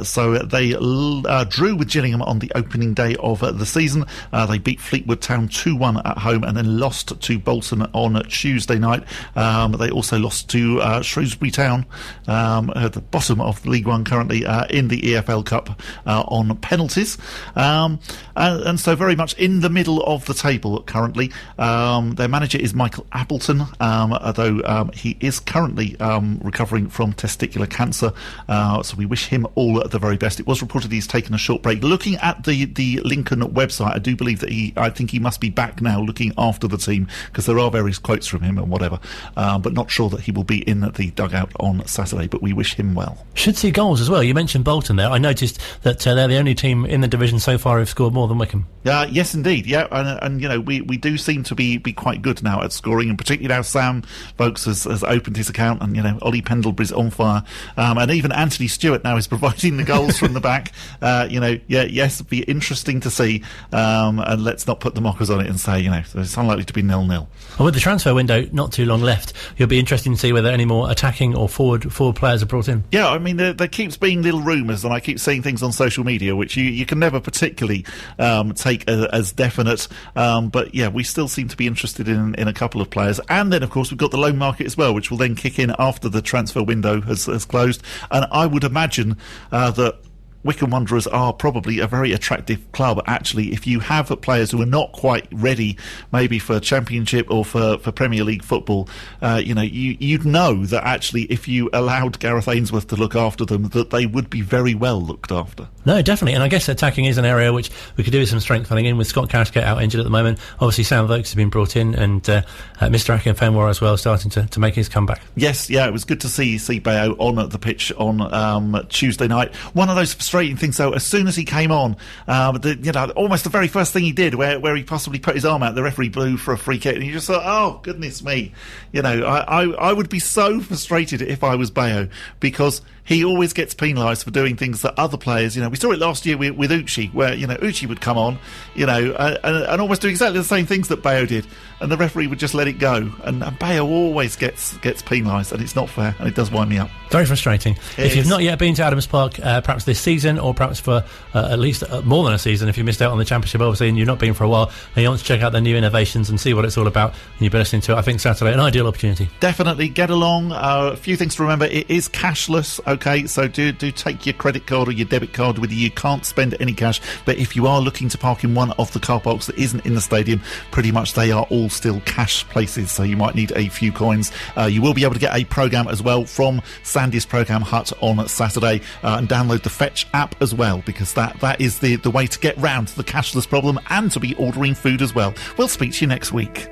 So they drew with Gillingham on the opening day of the season. They beat Fleetwood Town 2-1 at home and then lost to Bolton on Tuesday night. They also lost to Shrewsbury Town at the bottom of League One currently in the EFL Cup on penalties. And so very much in the middle of the table currently. Their manager is Michael Appleton, although he is currently recovering from testicular cancer, so we wish him all the very best. It was reported he's taken a short break. Looking at the Lincoln website, I do believe that I think he must be back now looking after the team, because there are various quotes from him and whatever, but not sure that he will be in the dugout on Saturday, but we wish him well. Should see goals as well. You mentioned Bolton there. I noticed that they're the only team in the division so far who've scored more than Wycombe. Yes, indeed. Yeah, and we do seem to be quite good now at scoring, and particularly now Sam Vokes has opened his account, and Ollie Pendlebury's on fire, and even Anthony Stewart now is providing the goals from the back. Yes, it'd be interesting to see, and let's not put the mockers on it and say it's unlikely to be 0-0. Well, with the transfer window not too long left, it'll be interesting to see whether any more attacking or forward players are brought in. Yeah, I mean there keeps being little rumours, and I keep seeing things on social media which you can never particularly take as definite, but yeah, we still seem to be interested in a couple of players. And then of course we've got the loan market as well, which will then kick in after the transfer window has closed, and I would imagine that Wycombe Wanderers are probably a very attractive club, actually, if you have players who are not quite ready, maybe for Championship or for Premier League football. You'd know that actually if you allowed Gareth Ainsworth to look after them, that they would be very well looked after. No, definitely, and I guess attacking is an area which we could do with some strength filling in, with Scott Cashgate out injured at the moment. Obviously Sam Vokes has been brought in, and Mr. Akinfenwa as well starting to make his comeback. Yes, yeah, it was good to see Bayo on the pitch on Tuesday night. One of those frustrating things, though, as soon as he came on, almost the very first thing he did, where he possibly put his arm out, the referee blew for a free kick, and you just thought, oh goodness me, I would be so frustrated if I was Bayo, because he always gets penalised for doing things that other players, we saw it last year with Uchi, where, Uchi would come on, and almost do exactly the same things that Bayo did, and the referee would just let it go, and Bayo always gets penalised, and it's not fair, and it does wind me up. Very frustrating. If you've not yet been to Adams Park, perhaps this season, or perhaps for at least more than a season, if you missed out on the Championship, obviously, and you've not been for a while, and you want to check out their new innovations and see what it's all about, and you've been listening to it, I think Saturday, an ideal opportunity. Definitely get along. A few things to remember: it is cashless. Okay, so do take your credit card or your debit card with you. You can't spend any cash, but if you are looking to park in one of the car parks that isn't in the stadium, pretty much they are all still cash places, so you might need a few coins. You will be able to get a programme as well from Sandy's Programme Hut on Saturday, and download the Fetch app as well, because that is the way to get round the cashless problem and to be ordering food as well. We'll speak to you next week.